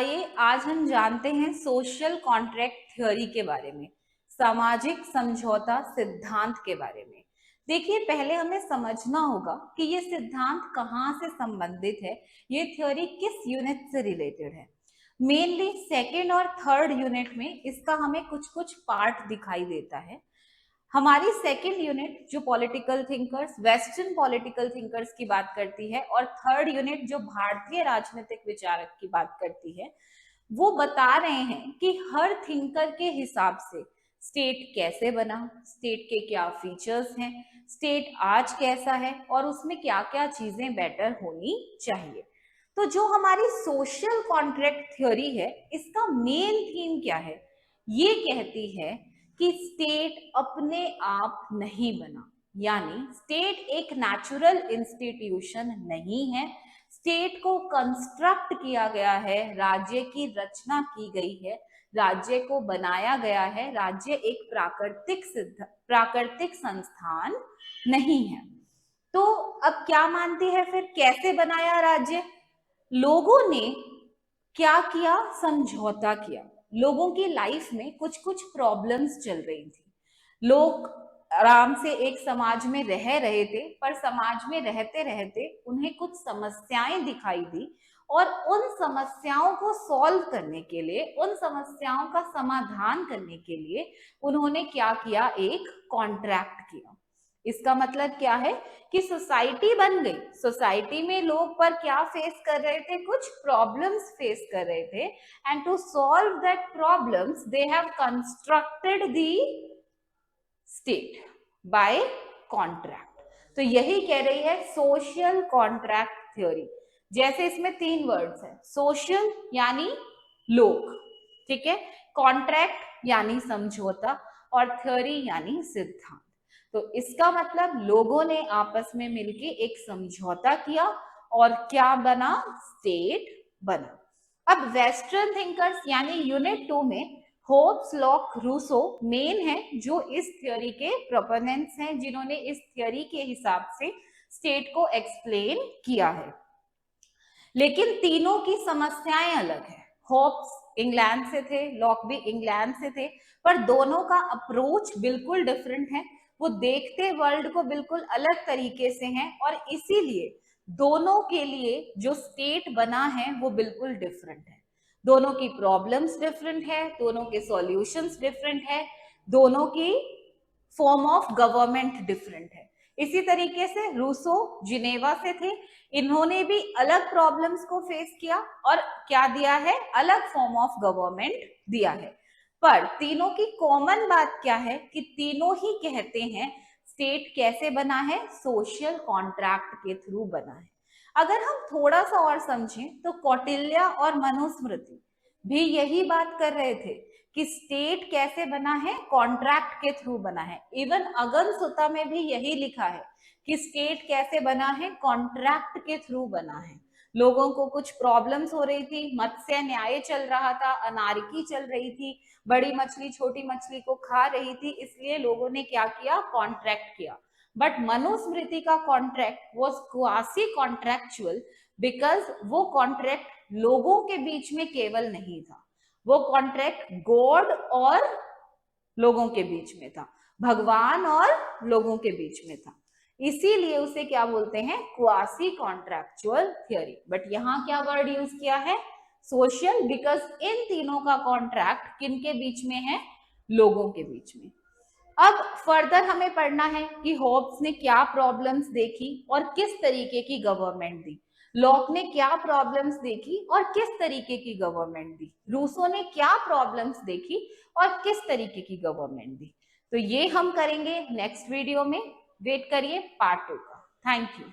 आइए आज हम जानते हैं सोशल कॉन्ट्रैक्ट थ्योरी के बारे में, सामाजिक समझौता सिद्धांत के बारे में। देखिए, पहले हमें समझना होगा कि ये सिद्धांत कहाँ से संबंधित है, ये थ्योरी किस यूनिट से रिलेटेड है। मेनली सेकेंड और थर्ड यूनिट में इसका हमें कुछ कुछ पार्ट दिखाई देता है। हमारी सेकेंड यूनिट जो political thinkers, western political thinkers की बात करती है, और थर्ड यूनिट जो भारतीय राजनीतिक विचारक की बात करती है, वो बता रहे हैं कि हर थिंकर के हिसाब से स्टेट कैसे बना, स्टेट के क्या फीचर्स हैं, स्टेट आज कैसा है और उसमें क्या क्या चीजें बेटर होनी चाहिए। तो जो हमारी सोशल कॉन्ट्रैक्ट थ्योरी है, इसका मेन थीम क्या है? ये कहती है कि स्टेट अपने आप नहीं बना, यानी स्टेट एक नेचुरल इंस्टीट्यूशन नहीं है। स्टेट को कंस्ट्रक्ट किया गया है, राज्य की रचना की गई है, राज्य को बनाया गया है। राज्य एक प्राकृतिक संस्थान नहीं है। तो अब क्या मानती है फिर, कैसे बनाया राज्य? लोगों ने क्या किया? समझौता किया। लोगों की लाइफ में कुछ कुछ प्रॉब्लम्स चल रही थी। लोग आराम से एक समाज में रह रहे थे, पर समाज में रहते रहते उन्हें कुछ समस्याएं दिखाई दी, और उन समस्याओं को सॉल्व करने के लिए, उन समस्याओं का समाधान करने के लिए उन्होंने क्या किया? एक कॉन्ट्रैक्ट किया। इसका मतलब क्या है कि सोसाइटी बन गई। सोसाइटी में लोग पर क्या फेस कर रहे थे? कुछ प्रॉब्लम्स फेस कर रहे थे, and to solve that problems they have constructed the state by contract. तो यही कह रही है सोशल कॉन्ट्रैक्ट थ्योरी। जैसे इसमें तीन वर्ड्स हैं, सोशल यानी लोग, ठीक है, कॉन्ट्रैक्ट यानी समझौता, और थ्योरी यानी सिद्धांत। तो इसका मतलब लोगों ने आपस में मिलके एक समझौता किया और क्या बना? स्टेट बना। अब वेस्टर्न थिंकर्स यानी यूनिट 2 में होब्स, लॉक, रूसो मेन है जो इस थ्योरी के प्रोपोनेंट्स हैं, जिन्होंने इस थ्योरी के हिसाब से स्टेट को एक्सप्लेन किया है। लेकिन तीनों की समस्याएं अलग है। होब्स इंग्लैंड से थे, लॉक भी इंग्लैंड से थे, पर दोनों का अप्रोच बिल्कुल डिफरेंट है। वो देखते वर्ल्ड को बिल्कुल अलग तरीके से हैं, और इसीलिए दोनों के लिए जो स्टेट बना है वो बिल्कुल डिफरेंट है। दोनों की प्रॉब्लम्स डिफरेंट है, दोनों के सॉल्यूशंस डिफरेंट है, दोनों की फॉर्म ऑफ गवर्नमेंट डिफरेंट है। इसी तरीके से रूसो जिनेवा से थे, इन्होंने भी अलग प्रॉब्लम्स को फेस किया और क्या दिया है? अलग फॉर्म ऑफ गवर्नमेंट दिया है। पर तीनों की कॉमन बात क्या है कि तीनों ही कहते हैं स्टेट कैसे बना है? सोशल कॉन्ट्रैक्ट के थ्रू बना है। अगर हम थोड़ा सा और समझें तो कौटिल्य और मनुस्मृति भी यही बात कर रहे थे कि स्टेट कैसे बना है? कॉन्ट्रैक्ट के थ्रू बना है। इवन अगम सुता में भी यही लिखा है कि स्टेट कैसे बना है? कॉन्ट्रैक्ट के थ्रू बना है। लोगों को कुछ प्रॉब्लम्स हो रही थी, मत्स्य न्याय चल रहा था, अनार्की चल रही थी, बड़ी मछली छोटी मछली को खा रही थी, इसलिए लोगों ने क्या किया? कॉन्ट्रैक्ट किया। बट मनुस्मृति का contract was quasi contractual, because वो कॉन्ट्रैक्ट लोगों के बीच में केवल नहीं था, वो कॉन्ट्रैक्ट गॉड और लोगों के बीच में था, भगवान और लोगों के बीच में था। इसीलिए उसे क्या बोलते हैं? Quasi contractual theory. बट यहाँ क्या वर्ड यूज किया है? सोशल, बिकॉज इन तीनों का कॉन्ट्रैक्ट किनके बीच में है? लोगों के बीच में। अब फर्दर हमें पढ़ना है कि होब्स ने क्या प्रॉब्लम्स देखी और किस तरीके की गवर्नमेंट दी, लॉक ने क्या प्रॉब्लम्स देखी और किस तरीके की गवर्नमेंट दी, रूसो ने क्या प्रॉब्लम्स देखी और किस तरीके की गवर्नमेंट दी। तो ये हम करेंगे नेक्स्ट वीडियो में। वेट करिए पार्ट 2 का। Thank you.